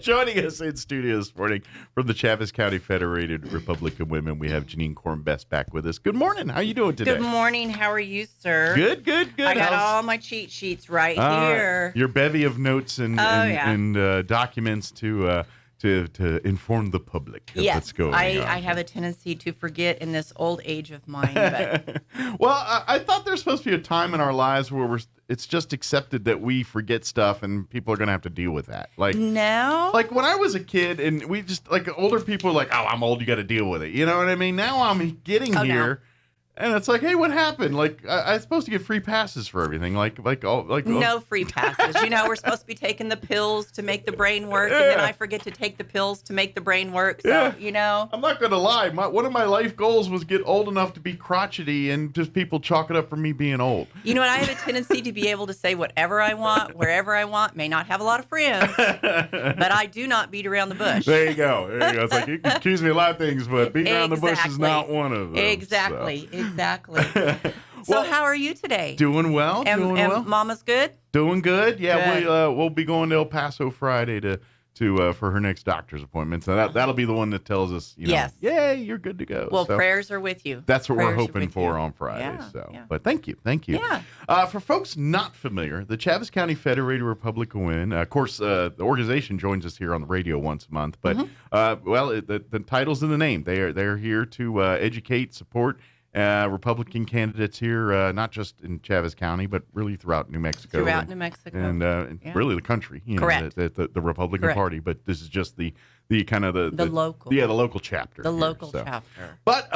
Joining us in studio this morning from the Chaves County Federated Republican Women, we have Jeanine Cornbest back with us. Good morning. How you doing today? Good morning. How are you, sir? Good. I got all my cheat sheets right here. Your bevy of notes and documents to inform the public of what's going on. I have a tendency to forget in this old age of mine. But. Well, I thought there's supposed to be a time in our lives where it's just accepted that we forget stuff and people are going to have to deal with that. No. Like when I was a kid and we just, like older people are like, oh, I'm old, you got to deal with it. You know what I mean? Now I'm getting here. No. And it's like, hey, what happened? Like, I'm supposed to get free passes for everything. No free passes. We're supposed to be taking the pills to make the brain work, and then I forget to take the pills to make the brain work. So, I'm not going to lie. One of my life goals was get old enough to be crotchety, and just people chalk it up for me being old. You know what? I have a tendency to be able to say whatever I want, wherever I want. May not have a lot of friends, but I do not beat around the bush. There you go. It's like, you can accuse me of a lot of things, but beating around the bush is not one of them. Exactly. So how are you today? Doing well. And Mama's good? Doing good. Yeah, good. We'll be going to El Paso Friday to for her next doctor's appointment. So that'll be the one that tells us, yes. Yay, you're good to go. Well, prayers are with you. That's what we're hoping for on Friday. But thank you. Yeah. For folks not familiar, the Chaves County Federated Republican Women, of course, the organization joins us here on the radio once a month. But the title's in the name. They're here to educate, support Republican candidates here, not just in Chaves County, but really throughout New Mexico. And really the country. Correct. The Republican Party. But this is just the kind of the local. Yeah, the local chapter. The local chapter. But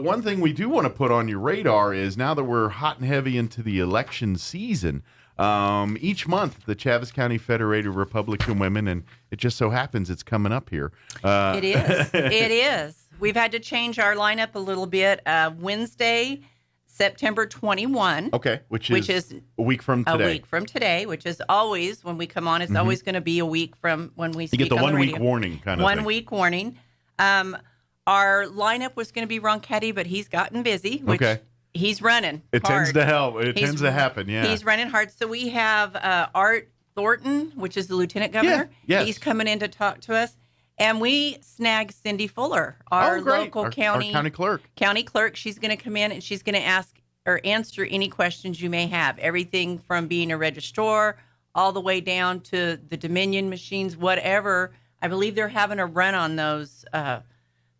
one thing we do want to put on your radar is now that we're hot and heavy into the election season, each month the Chaves County Federated Republican Women, and it just so happens it's coming up here. It is. It is. We've had to change our lineup a little bit. Wednesday, September 21. Okay, which is a week from today. A week from today, which is always, when we come on, it's always going to be a week from when we speak on the radio. You get the 1 week warning kind of thing. 1 week warning. Our lineup was going to be Ronchetti, but he's gotten busy, which he's running It hard. Tends to help. It tends to happen, yeah. He's running hard. So we have Art Thornton, which is the lieutenant governor. Yeah, yes. He's coming in to talk to us. And we snagged Cindy Fuller, our local county clerk. County clerk. She's going to come in and she's going to ask or answer any questions you may have. Everything from being a registrar all the way down to the Dominion machines, whatever. I believe they're having a run on those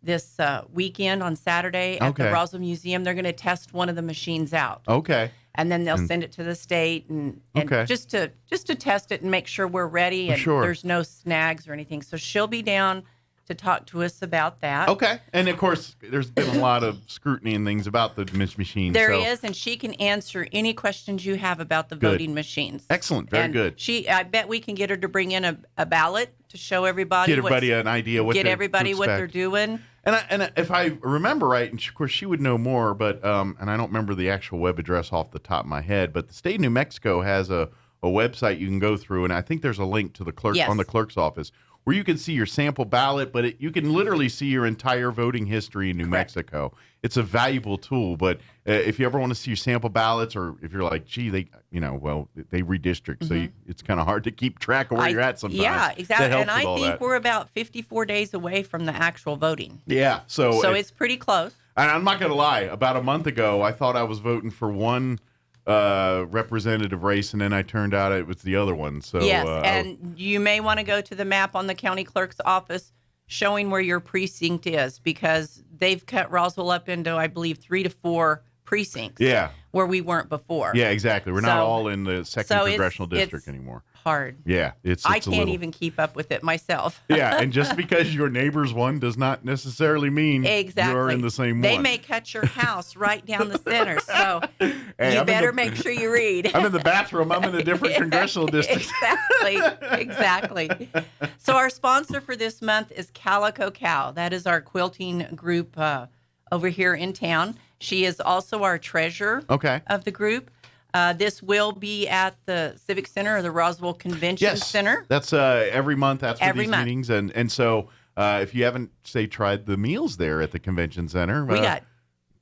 this weekend on Saturday at the Roswell Museum. They're going to test one of the machines out. Okay. And then they'll send it to the state and just to test it and make sure we're ready and there's no snags or anything. So she'll be down to talk to us about that. Okay. And, of course, there's been a lot of scrutiny and things about the machines. There is, and she can answer any questions you have about the voting machines. Excellent. Very good. I bet we can get her to bring in a ballot to show everybody. Get everybody an idea what they're doing. And if I remember right, and of course she would know more, but and I don't remember the actual web address off the top of my head, but the state of New Mexico has a website you can go through, and I think there's a link to the clerk on the clerk's office where you can see your sample ballot, but you can literally see your entire voting history in New Mexico. It's a valuable tool, but if you ever want to see your sample ballots, or if you're like, gee, they redistrict, so it's kind of hard to keep track of where you're at sometimes. Yeah, exactly. And I think we're about 54 days away from the actual voting. Yeah, so it's pretty close. And I'm not going to lie. About a month ago, I thought I was voting for one representative race, and then I turned out it was the other one. So yes, and you may want to go to the map on the county clerk's office showing where your precinct is, because they've cut Roswell up into, I believe, 3 to 4 precincts. Yeah. Where we weren't before. Yeah, exactly. We're not all in the second congressional district anymore. Hard. Yeah, I can't even keep up with it myself. Yeah, and just because your neighbor's one does not necessarily mean you're in the same one. They may cut your house right down the center, so you better make sure you read. I'm in the bathroom. I'm in a different congressional district. Exactly. So our sponsor for this month is Calico Cow. That is our quilting group over here in town. She is also our treasurer of the group. This will be at the Civic Center or the Roswell Convention Center. That's every month after these meetings. And so if you haven't, tried the meals there at the Convention Center. We got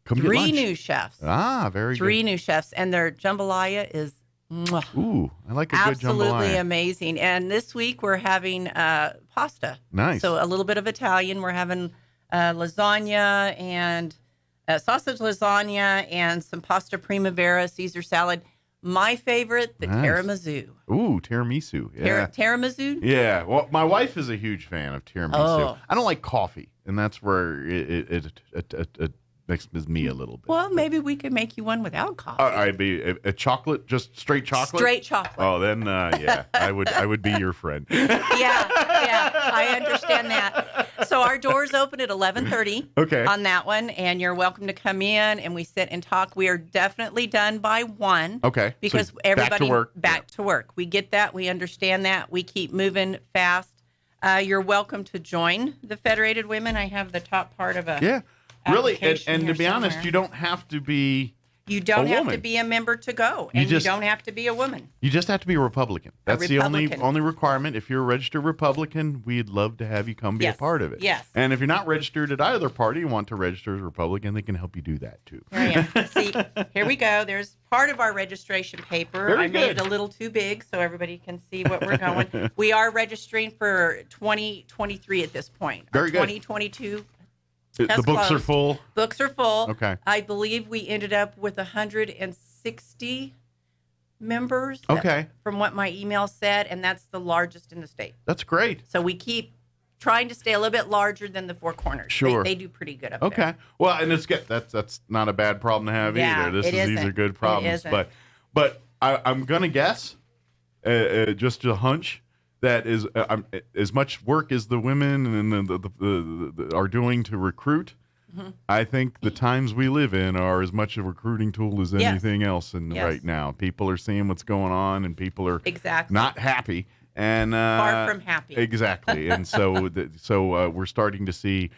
3 new chefs. Very good. 3 new chefs. And their jambalaya is Mwah. Ooh, I like a good jambalaya. Absolutely amazing. And this week we're having pasta. Nice. So a little bit of Italian. We're having lasagna and sausage lasagna and some pasta primavera, Caesar salad. My favorite, the tiramisu. Ooh, tiramisu. Yeah. Tiramisu? Yeah. Well, my wife is a huge fan of tiramisu. Oh. I don't like coffee, and that's where it makes me a little bit. Well, maybe we could make you one without coffee. I'd be a chocolate, just straight chocolate. Straight chocolate. Oh, then yeah, I would be your friend. Yeah, I understand that. So our doors open at 11:30. Okay. On that one, and you're welcome to come in, and we sit and talk. We are definitely done by 1. Okay. Because so everybody back to work. We get that. We understand that. We keep moving fast. You're welcome to join the Federated Women. I have the top part of a really, and here to be honest, somewhere. you don't have to be. You don't have to woman. be a member to go, and you don't have to be a woman. You just have to be a Republican. That's the Republican. only requirement. If you're a registered Republican, we'd love to have you come be a part of it. Yes. And if you're not registered at either party, you want to register as a Republican, they can help you do that too. Here I am. See, here we go. There's part of our registration paper. Very I made good. it a little too big so everybody can see what we're going. We are registering for 2023 at this point. Very good. 2022. The books are full. Books are full. Okay. I believe we ended up with 160 members. Okay. From what my email said, and that's the largest in the state. That's great. So we keep trying to stay a little bit larger than the Four Corners. Sure. They do pretty good up Okay. there. Well, and it's good. That's not a bad problem to have Yeah, either. These are good It problems. isn't. But I'm gonna guess, just a hunch, that is as much work as the women and the are doing to recruit. Mm-hmm. I think the times we live in are as much a recruiting tool as anything else. And right now, people are seeing what's going on, and people are not happy and far from happy. Exactly. And so we're starting to see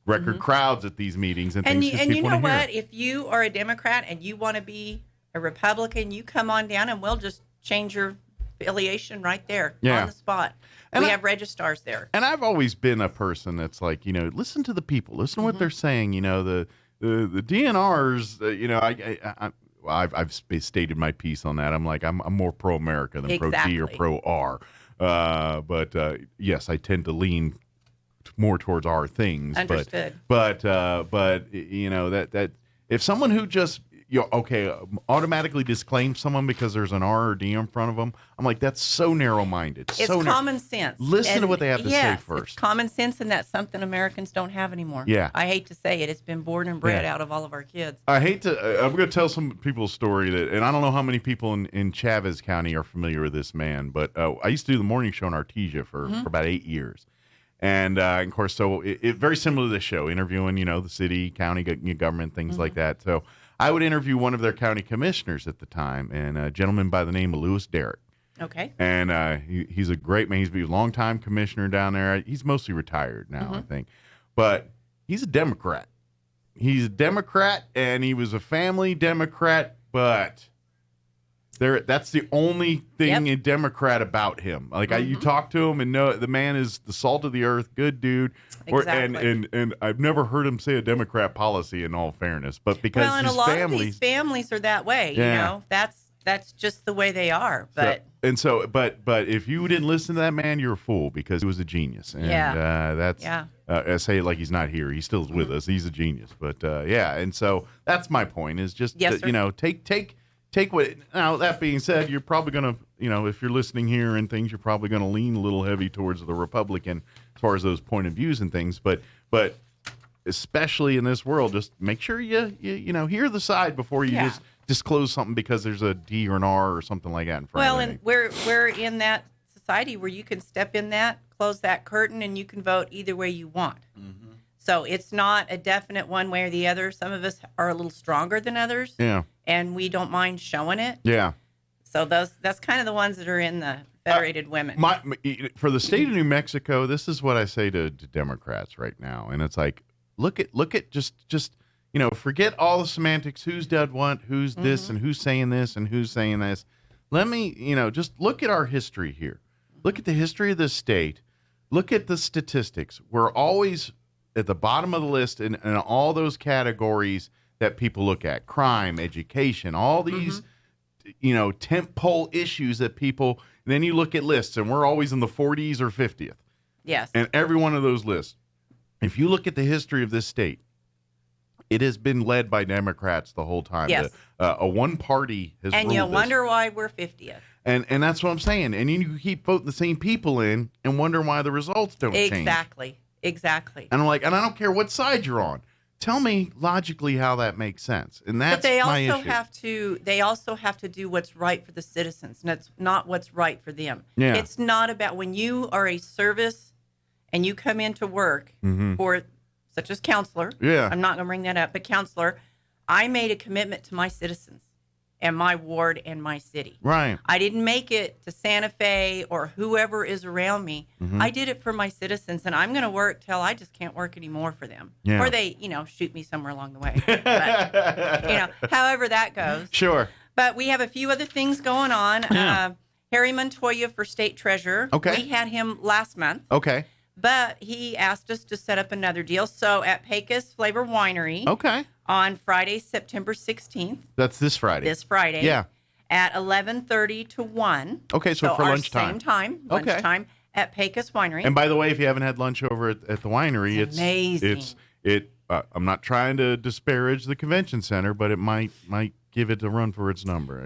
record crowds at these meetings and things. And you know what? If you are a Democrat and you want to be a Republican, you come on down and we'll just change your affiliation right there on the spot. And we have registrars there. And I've always been a person that's like, listen to the people, listen to what they're saying. The DNRs, I've stated my piece on that. I'm like, I'm more pro-America than pro-D or pro-R. But yes, I tend to lean more towards our things. Understood. But that if someone who just automatically disclaim someone because there's an R or D in front of them, I'm like, that's so narrow-minded. It's common sense. Listen to what they have to say first. It's common sense, and that's something Americans don't have anymore. Yeah. I hate to say it. It's been born and bred out of all of our kids. I'm going to tell some people's story and I don't know how many people in Chaves County are familiar with this man, but I used to do the morning show in Artesia for about 8 years. And of course, so it very similar to this show, interviewing, the city, county government, things like that. So I would interview one of their county commissioners at the time, and a gentleman by the name of Lewis Derrick. Okay. And he's a great man. He's been a longtime commissioner down there. He's mostly retired now, I think. But he's a Democrat. He's a Democrat, and he was a family Democrat, but that's the only thing a Democrat about him. Like you talk to him and know the man is the salt of the earth, good dude. Exactly. And I've never heard him say a Democrat policy in all fairness, but because and a lot of these families are that way. That's just the way they are. But but if you didn't listen to that man, you're a fool because he was a genius. And I say it like he's not here. He still is with us. He's a genius. But and so that's my point is just take what. Now that being said, you're probably gonna if you're listening here and things, you're probably gonna lean a little heavy towards the Republican as far as those point of views and things. But especially in this world, just make sure you hear the side before you just disclose something because there's a D or an R or something like that in front of it. Well, and we're in that society where you can step in that, close that curtain, and you can vote either way you want. So it's not a definite one way or the other. Some of us are a little stronger than others. Yeah. And we don't mind showing it. Yeah. So that's kind of the ones that are in the Federated Women. For the state of New Mexico, this is what I say to Democrats right now, and it's like, look at just forget all the semantics. Who's done what? Who's this and who's saying this and who's saying this? Let me just look at our history here. Look at the history of this state. Look at the statistics. We're always at the bottom of the list in all those categories that people look at: crime, education, all these tent pole issues that people. Then you look at lists, and we're always in the 40s or 50th. Yes. And every one of those lists, if you look at the history of this state, it has been led by Democrats the whole time. Yes. A one party has and ruled you this. wonder why we're 50th. And that's what I'm saying. And you keep voting the same people in and wonder why the results don't change. Exactly. And I'm like, and I don't care what side you're on. Tell me logically how that makes sense. And that's my issue. They also have to do what's right for the citizens, and it's not what's right for them. Yeah. It's not about when you are a service and you come into work for such as counselor. Yeah. I'm not going to bring that up, but counselor, I made a commitment to my citizens and my ward and my city. Right. I didn't make it to Santa Fe or whoever is around me. I did it for my citizens, and I'm going to work till I just can't work anymore for them. Yeah. Or they, shoot me somewhere along the way. But, however that goes. Sure. But we have a few other things going on. Yeah. Harry Montoya for state treasurer. Okay. We had him last month. Okay. But he asked us to set up another deal. So at Pecos Flavor Winery Okay. on Friday, September 16th. That's this Friday. This Friday. Yeah. At 11:30 to 1. Okay, so for our lunchtime. Same time, Okay. lunchtime at Pecos Winery. And by the way, if you haven't had lunch over at the winery, It's amazing. I'm not trying to disparage the convention center, but it might give it a run for its number.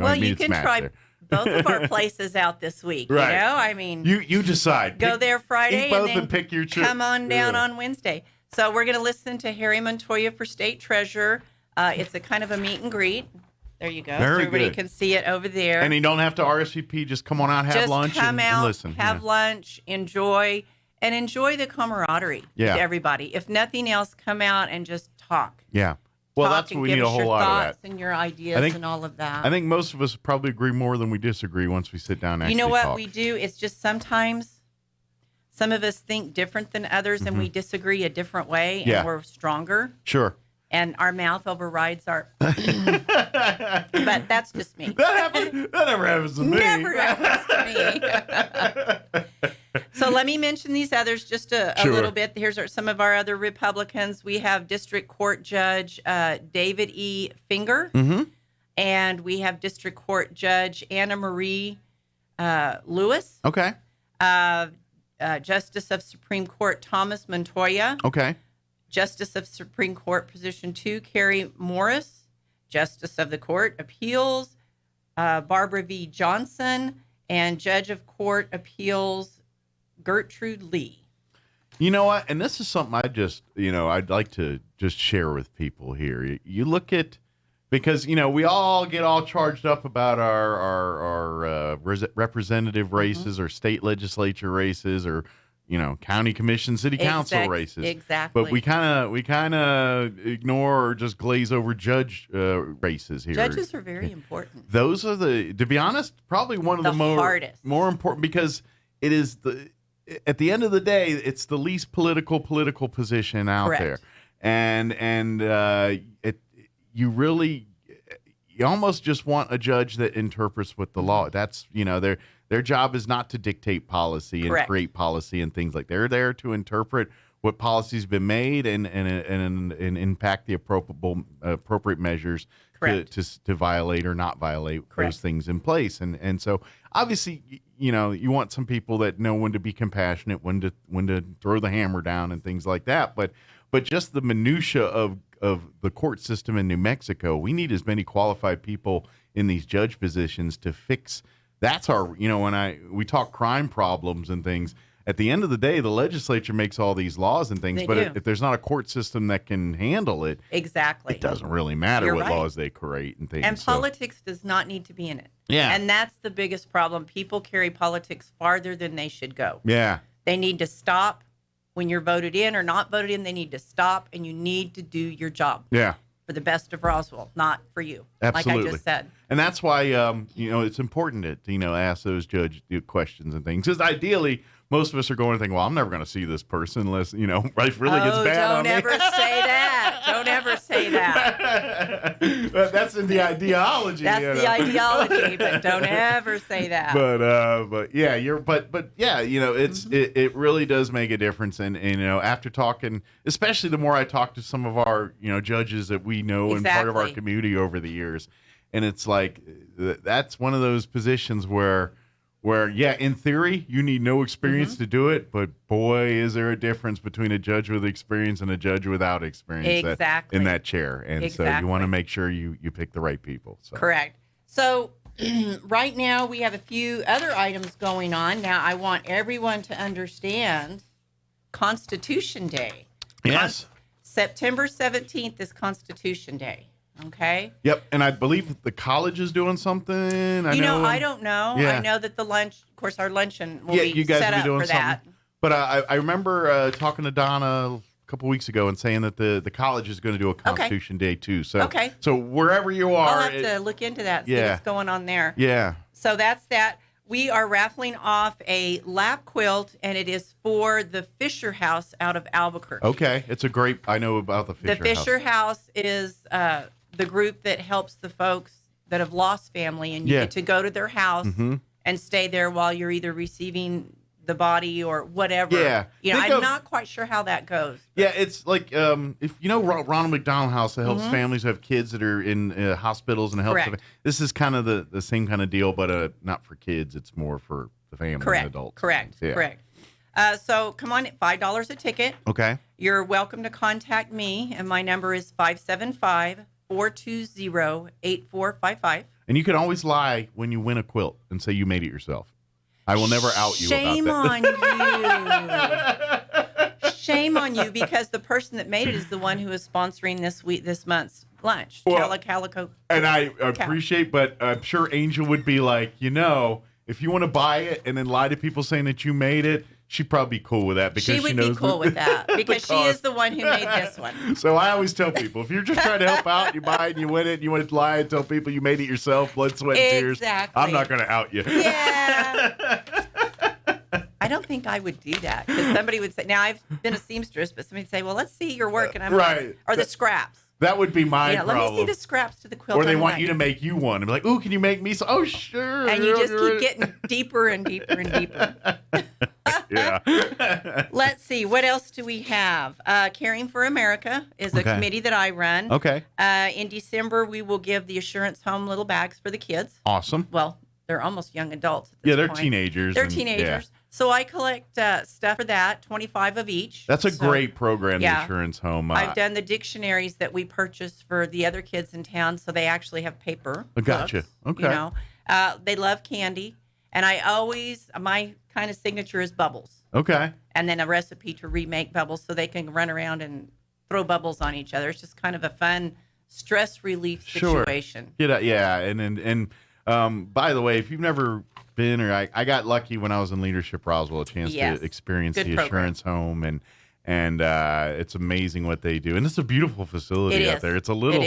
Well, you can try there. both of our places out this week. Right. I mean, You decide. go there Friday eat both and then pick your come on down on Wednesday. So we're going to listen to Harry Montoya for state treasurer. It's a kind of a meet and greet. There you go. Very so everybody good. can see it over there. And you don't have to RSVP. Just come on out, have Just lunch, come and out, listen. have lunch, enjoy the camaraderie Yeah. with everybody. If nothing else, come out and just talk. Yeah. Well, Talk that's and what we give need a us whole your lot of thoughts that. and your ideas and all of that. I think most of us probably agree more than we disagree once we sit down and actually You know what talk. we do? It's just sometimes some of us think different than others and we disagree a different way and Yeah. we're stronger. Sure. And our mouth overrides our. But that's just me. That never happens to me. Never happens to me. So let me mention these others just a Sure. little bit. Here's some of our other Republicans. We have District Court Judge David E. Finger. And we have District Court Judge Anna Marie Lewis. Okay. Justice of Supreme Court Thomas Montoya. Okay. Justice of Supreme Court Position 2, Carrie Morris. Justice of the Court Appeals, Barbara V. Johnson. And Judge of Court Appeals, Gertrude Lee. You know what? And this is something I'd like to just share with people here. You look at, because, we all get all charged up about our representative races or state legislature races or, county commission, city council races. Exactly. But we kind of ignore or just glaze over judge races here. Judges are very important. Those are to be honest, probably one of the hardest. more important, because it is at the end of the day, it's the least political position out Correct. there. And you almost just want a judge that interprets what the law. That's, their job is not to dictate policy and Correct. create policy and things like that. They're there to interpret what policy's been made and impact the appropriate measures to violate or not violate Correct. those things in place. And so obviously, you want some people that know when to be compassionate, when to throw the hammer down and things like that. But just the minutia of the court system in New Mexico, we need as many qualified people in these judge positions to fix. That's our, when we talk crime problems and things, at the end of the day, the legislature makes all these laws and things, They but do. if there's not a court system that can handle it, Exactly. it doesn't really matter You're what right. laws they create and things. And So, politics does not need to be in it. Yeah. And that's the biggest problem. People carry politics farther than they should go. yeah. They need to stop when you're voted in or not voted in. They need to stop, and you need to do your job Yeah. for the best of Roswell, not for you. Absolutely. Like I just said. And that's why, it's important to, ask those judge questions and things. Because ideally, most of us are going to think, well, I'm never going to see this person unless, life really gets bad on me. Don't ever say that. Don't ever say that. But that's in the ideology. That's the ideology, but don't ever say that. But yeah, it really does make a difference. And after talking, especially the more I talk to some of our, judges that we know and part of our Exactly. community over the years, and it's like that's one of those positions where yeah, in theory you need no experience to do it, but boy, is there a difference between a judge with experience and a judge without experience in that chair. And so you want to make sure you pick the right people. So. Correct. So right now we have a few other items going on. Now I want everyone to understand Constitution Day. Yes. September 17th is Constitution Day. Okay. Yep, and I believe the college is doing something. I don't know. Yeah. I know that the lunch, of course, our luncheon will be you guys set will be up doing for that. But I remember talking to Donna a couple weeks ago and saying that the college is going to do a Constitution Day too. So so wherever you are, I'll have to look into that. See what's going on there. Yeah. So that's that. We are raffling off a lap quilt, and it is for the Fisher House out of Albuquerque. Okay, it's a great. I know about the Fisher House. The Fisher House is the group that helps the folks that have lost family, and you get to go to their house and stay there while you're either receiving the body or whatever. Yeah. I'm not quite sure how that goes. Yeah, it's like if you know Ronald McDonald House that helps families who have kids that are in hospitals and helps them. This is kind of the same kind of deal, but not for kids. It's more for the family and adults. Correct. So come on, $5 a ticket. Okay. You're welcome to contact me, and my number is 575-420-8455. And you can always lie when you win a quilt and say you made it yourself. I will never out you Shame about that. On you. Shame on you, because the person that made it is the one who is sponsoring this month's lunch. Well, Calico. And I appreciate, but I'm sure Angel would be like, if you want to buy it and then lie to people saying that you made it, she'd probably be cool with that because she would be cool with that because she is the one who made this one. So I always tell people, if you're just trying to help out, you buy it and you win it, and you want to lie and tell people you made it yourself, blood, sweat, and tears. I'm not going to out you. Yeah. I don't think I would do that because somebody would say, now I've been a seamstress, but somebody would say, well, let's see your work. And I'm like, or the scraps. That would be my problem. Let me see the scraps to the quilt. Or they want you to make you one. And be like, ooh, can you make me some? Oh, sure. And you just keep getting deeper and deeper and deeper. Yeah. Let's see. What else do we have? Caring for America is a committee that I run. Okay. In December, we will give the Assurance Home little bags for the kids. Awesome. Well, they're almost young adults at this they're point. teenagers. They're teenagers. Yeah. So I collect stuff for that, 25 of each. That's a great program, the Assurance Home. I've done the dictionaries that we purchased for the other kids in town, so they actually have paper. Gotcha. Books, okay. They love candy, and my kind of signature is bubbles. Okay. And then a recipe to remake bubbles so they can run around and throw bubbles on each other. It's just kind of a fun stress relief situation. Yeah. And by the way, if you've never been, or I got lucky when I was in Leadership Roswell, a chance to experience the Assurance Home, and it's amazing what they do. And it's a beautiful facility out there. It's a little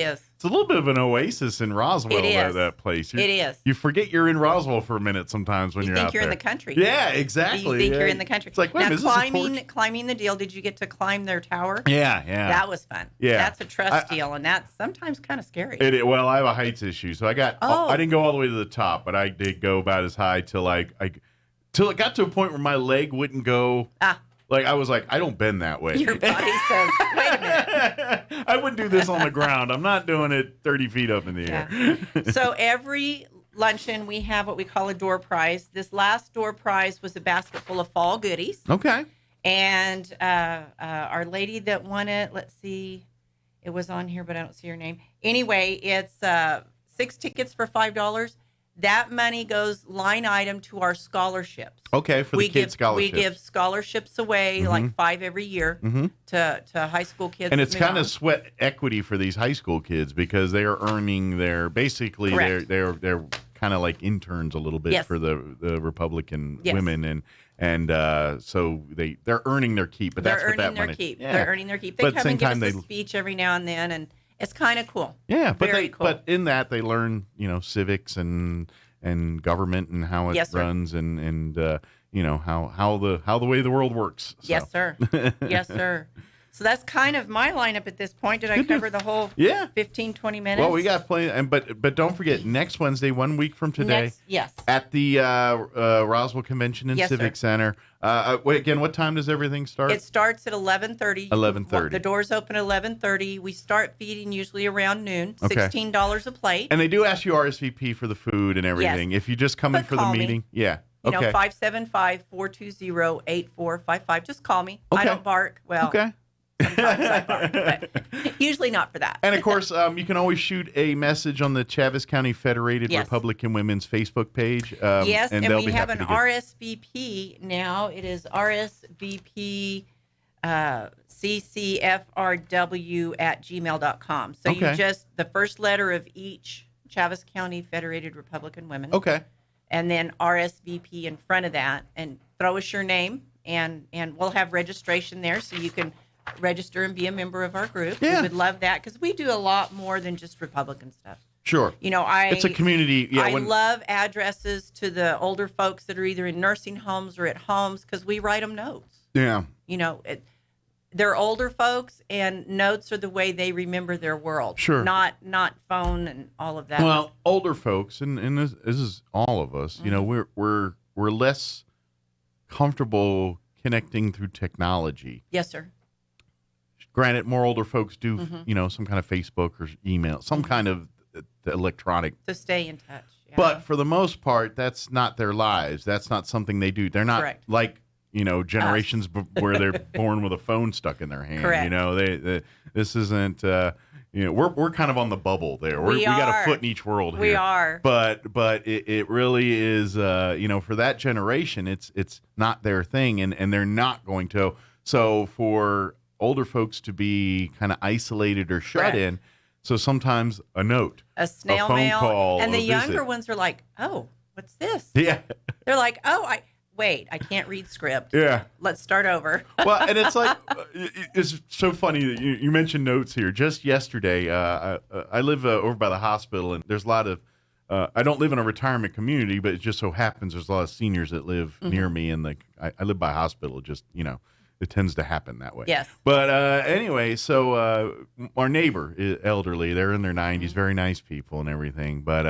bit of an oasis in Roswell. That place. It is. You forget you're in Roswell for a minute sometimes when you're out there. You think you're in the country. Yeah, exactly. You think you're in the country. It's like, wait, now climbing the deal. Did you get to climb their tower? Yeah. That was fun. Yeah. That's a trust deal, and that's sometimes kind of scary. Well, I have a heights issue, so I didn't go all the way to the top, but I did go about as high till it got to a point where my leg wouldn't go. Like, I was like, I don't bend that way. Your body says, wait a minute. I wouldn't do this on the ground. I'm not doing it 30 feet up in the air. So every luncheon, we have what we call a door prize. This last door prize was a basket full of fall goodies. Okay. And our lady that won it, let's see, it was on here, but I don't see her name. Anyway, it's 6 tickets for $5. That money goes line item to our scholarships. Okay, for the kids' scholarships. We give scholarships away, like 5 every year, to high school kids. And it's kind of sweat equity for these high school kids because they are earning they're kind of like interns a little bit for the Republican women, and so they're earning their keep. But that's what that money. They're earning their keep. They come and give us a speech every now and then, and it's kind of cool. Yeah, cool. But in that they learn, civics and government and how it runs and how the way the world works. So. Yes, sir. Yes, sir. So that's kind of my lineup at this point. Did I cover the whole 15, 20 minutes? Well, we got plenty. But don't forget, next Wednesday, 1 week from today, yes, at the Roswell Convention and Civic Center, Wait, again, what time does everything start? It starts at 11:30. 11:30. The doors open at 11:30. We start feeding usually around noon. Okay. $16 a plate. And they do ask you RSVP for the food and everything. Yes. If you just come in But for the call me. meeting. Yeah. You Okay. know, 575-420-8455. Just call me. Okay. I don't bark. Well, Okay. sometimes I bark, but usually not for that. And of course, you can always shoot a message on the Chaves County Federated Yes. Republican Women's Facebook page. Yes, and they'll we be have happy an to get- RSVP now. It is RSVP ccfrw@gmail.com. So Okay. you just, the first letter of each Chaves County Federated Republican Women. Okay. And then RSVP in front of that, and throw us your name, and we'll have registration there so you can register and be a member of our group. Yeah. We would love that because we do a lot more than just Republican stuff. Sure. You know, It's a community. Yeah. I love addresses to the older folks that are either in nursing homes or at homes because we write them notes. Yeah. You know, they're older folks, and notes are the way they remember their world. Sure. Not phone and all of that. Well, older folks, and this is all of us. You know, we're less comfortable connecting through technology. Yes, sir. Granted, more older folks do, you know, some kind of Facebook or email, some kind of electronic. To stay in touch. Yeah. But for the most part, that's not their lives. That's not something they do. They're not Correct. like, you know, generations where they're born with a phone stuck in their hand. Correct. You know, this isn't. You know, we're kind of on the bubble there. We got a foot in each world here. We are. But it really is. You know, for that generation, it's not their thing, and they're not going to. So for older folks to be kind of isolated or shut Correct. in, so sometimes a note, a snail phone mail, call, and the a younger visit. ones are like, "Oh, what's this?" Yeah. They're like, "Oh, I can't read script. Yeah. Let's start over." Well, and it's like, it's so funny that you mentioned notes here. Just yesterday, I live over by the hospital, and there's a lot of, I don't live in a retirement community, but it just so happens there's a lot of seniors that live near me, and I live by a hospital. Just, you know, it tends to happen that way. Yes. But anyway, so our neighbor is elderly. They're in their 90s, very nice people and everything. But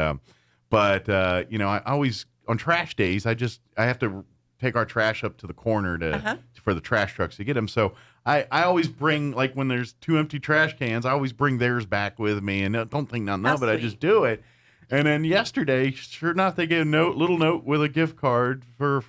you know, I always, on trash days, I have to take our trash up to the corner for the trash trucks to get them. So I always bring, like, when there's 2 empty trash cans, I always bring theirs back with me, and don't think nothing of it. I just do it. And then yesterday, sure enough, they gave a little note with a gift card for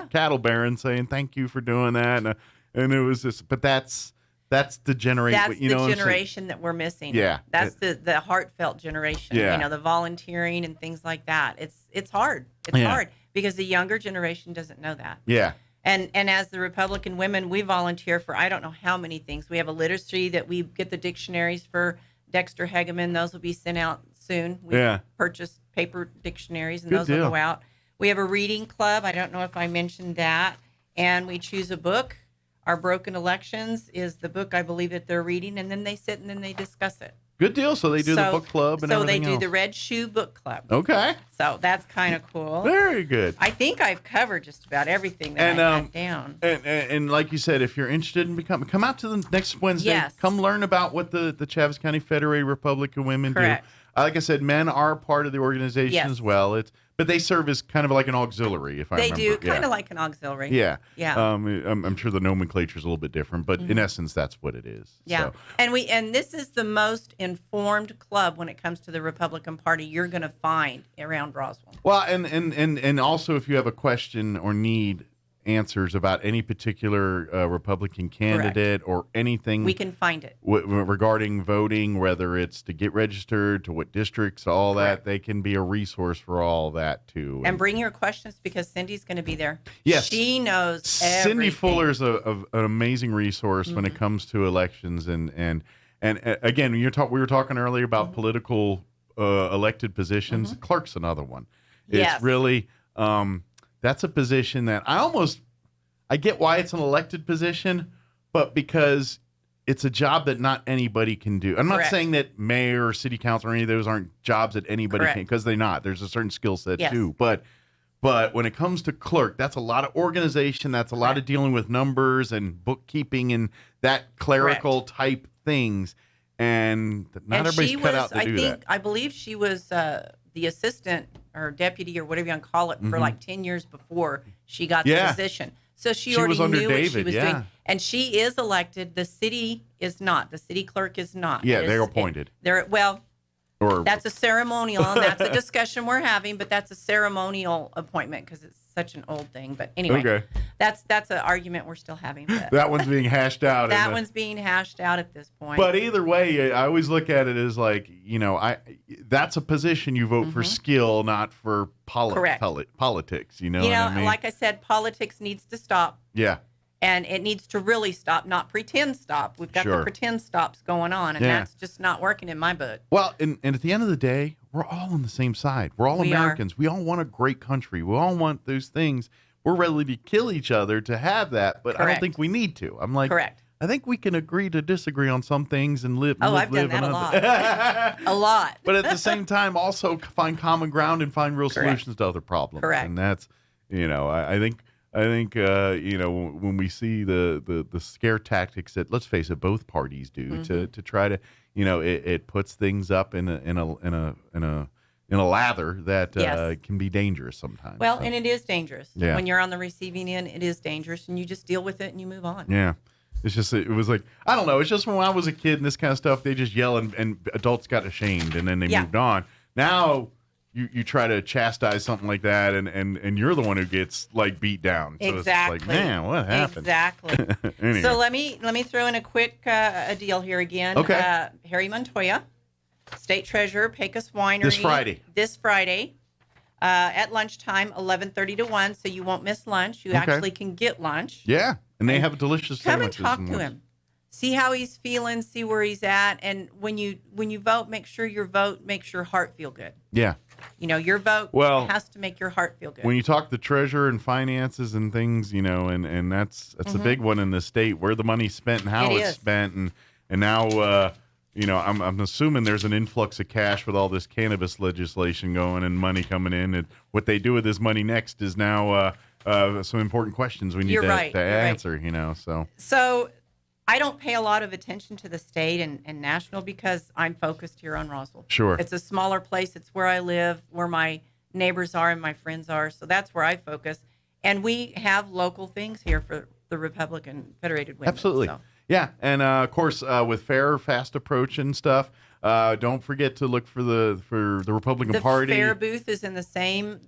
cattle baron saying thank you for doing that, and it was just. But that's the generation. That's the generation that we're missing. Yeah. That's the heartfelt generation. Yeah. You know, the volunteering and things like that. It's hard. It's hard because the younger generation doesn't know that. Yeah. And as the Republican women, we volunteer for I don't know how many things. We have a literacy that we get the dictionaries for Dexter Hegeman. Those will be sent out soon. We purchased paper dictionaries, and those will go out. We have a reading club. I don't know if I mentioned that. And we choose a book. Our Broken Elections is the book I believe that they're reading, and then they sit and then they discuss it. Good deal. So they do the book club and everything So they do else. the Red Shoe Book Club. Okay. So that's kind of cool. Very good. I think I've covered just about everything that I got down. And like you said, if you're interested in come out to the next Wednesday. Yes. Come learn about what the Chaves County Federated Republican Women Correct. do. Like I said, men are part of the organization Yes. as well. But they serve as kind of like an auxiliary, if I remember. They do, kind of like an auxiliary. Yeah. Yeah. I'm sure the nomenclature is a little bit different, but in essence, that's what it is. Yeah. So. And this is the most informed club when it comes to the Republican Party you're going to find around Roswell. Well, and also if you have a question or need answers about any particular Republican candidate or anything, we can find it regarding voting, whether it's to get registered, to what districts, all Correct. that, they can be a resource for all that too. And bring your questions because Cindy's going to be there. Yes. She knows Cindy everything. Fuller's an amazing resource when it comes to elections, and again, we were talking earlier about political elected positions. Clerk's another one. Yes. It's really that's a position that I get why it's an elected position, but because it's a job that not anybody can do. I'm not Correct. saying that mayor or city council or any of those aren't jobs that anybody Correct. can, because they're not. There's a certain skill set Yes. too. But when it comes to clerk, that's a lot of organization. That's a lot of dealing with numbers and bookkeeping and that clerical type things. And not everybody's cut out to do that. I believe she was the assistant or deputy or whatever you want to call it for like 10 years before she got the position. So she already was under knew what she David, was yeah. doing. And she is elected. The city is not. The city clerk is not. Yeah, they're appointed. That's a ceremonial, and that's a discussion we're having, but that's a ceremonial appointment because it's such an old thing. But anyway, okay. that's an argument we're still having. But that one's being hashed out. That one's being hashed out at this point. But either way, I always look at it as like, that's a position you vote for skill, not for politics. You know what I mean? Like I said, politics needs to stop. Yeah. And it needs to really stop, not pretend stop. We've got the pretend stops going on, and that's just not working in my book. Well, and at the end of the day, we're all on the same side. We're all Americans. We all want a great country. We all want those things. We're ready to kill each other to have that, but I don't think we need to. I'm like, I think we can agree to disagree on some things and live. I've done that a lot. A lot. But at the same time, also find common ground and find real solutions to other problems. Correct. And that's, I think when we see the scare tactics that, let's face it, both parties do to try to, it puts things up in a lather that can be dangerous sometimes. Well, and it is dangerous. Yeah. When you're on the receiving end, it is dangerous, and you just deal with it and you move on. Yeah. It's just, it was like, I don't know. It's just when I was a kid and this kind of stuff, they just yell and adults got ashamed and then they moved on. Now, you try to chastise something like that, and you're the one who gets like beat down. So exactly. It's like, man, what happened? Exactly. Anyway. So let me throw in a quick a deal here again. Okay. Harry Montoya, State Treasurer, Pecos Winery. This Friday. At lunchtime, 11:30 to 1. So you won't miss lunch. You actually can get lunch. Yeah, and they have delicious sandwiches. Come and talk to him. See how he's feeling. See where he's at. And when you vote, make sure your vote makes your heart feel good. Yeah. Your vote has to make your heart feel good. When you talk the treasurer and finances and things, and that's a big one in the state, where the money's spent and how it's spent, and now I'm assuming there's an influx of cash with all this cannabis legislation going and money coming in, and what they do with this money next is now some important questions we need to answer. So I don't pay a lot of attention to the state and national because I'm focused here on Roswell. Sure. It's a smaller place. It's where I live, where my neighbors are and my friends are. So that's where I focus. And we have local things here for the Republican Federated Women. Absolutely. So. Yeah. And of course, with fair, fast approach and stuff, don't forget to look for the Republican Party. The fair booth is in the same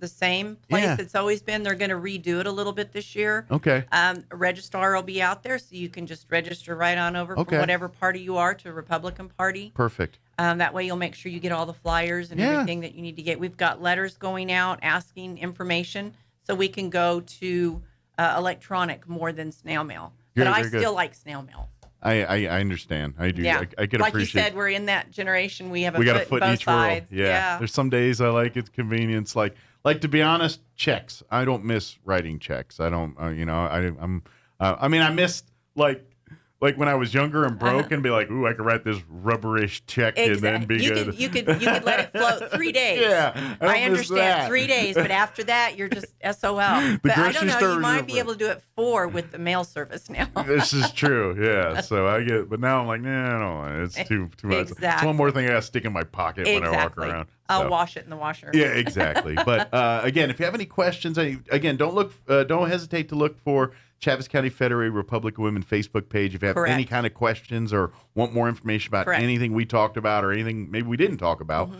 place it's always been. They're going to redo it a little bit this year. Okay. A registrar will be out there, so you can just register right on over from whatever party you are to Republican Party. Perfect. That way you'll make sure you get all the flyers and everything that you need to get. We've got letters going out asking information, so we can go to electronic more than snail mail. But I still like snail mail. I understand. I do. Yeah. I can like appreciate. You said, we're in that generation. We got a foot in both each sides. World. Yeah. There's some days I like its convenience. Like to be honest, checks. I don't miss writing checks. I don't. I missed like when I was younger and broke and be like, ooh, I could write this rubberish check and then be good. You could let it float 3 days. Yeah, I understand that. 3 days, but after that, you're just SOL. But I don't know. You might be able to do it 4 with the mail service now. This is true. Yeah. So but now I'm like, nah, I don't want it. It's too much. Exactly. It's one more thing I got to stick in my pocket when I walk around. I'll wash it in the washer. Yeah, exactly. But again, if you have any questions, don't hesitate to look for Chaves County Federated Republican Women Facebook page. If you have any kind of questions or want more information about anything we talked about or anything maybe we didn't talk about,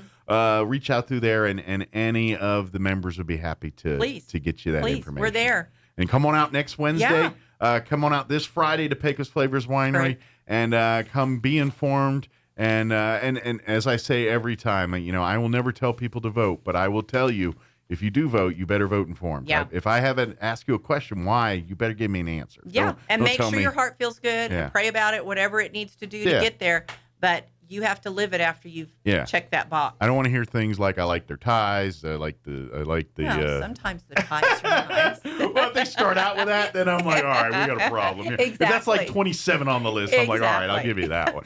reach out through there, and any of the members would be happy to get you that information. We're there. And come on out next Wednesday. Yeah. Come on out this Friday to Pecos Flavors Winery and come be informed. And as I say every time, I will never tell people to vote, but I will tell you, if you do vote, you better vote informed. Yeah. If I haven't asked you a question, why, you better give me an answer. Yeah, and make sure your heart feels good. And pray about it, whatever it needs to do to get there. But you have to live it after you've checked that box. I don't want to hear things like I like their ties. I like the. Sometimes the ties are nice. Well, if they start out with that, then I'm like, all right, we got a problem here. Exactly. If that's like 27 on the list, I'm like, all right, I'll give you that one.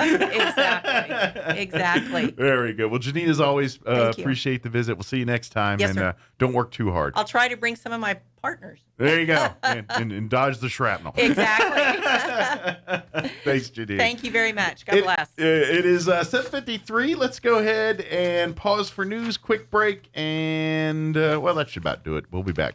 Exactly. Very good. Well, Jeanine, as always, appreciate the visit. We'll see you next time. Yes, sir. Don't work too hard. I'll try to bring some of my partners. There you go. and dodge the shrapnel. Exactly. Thanks, Jeanine. Thank you very much. God bless. It is 7:53. Let's go ahead and pause for news, quick break, and, that should about do it. We'll be back.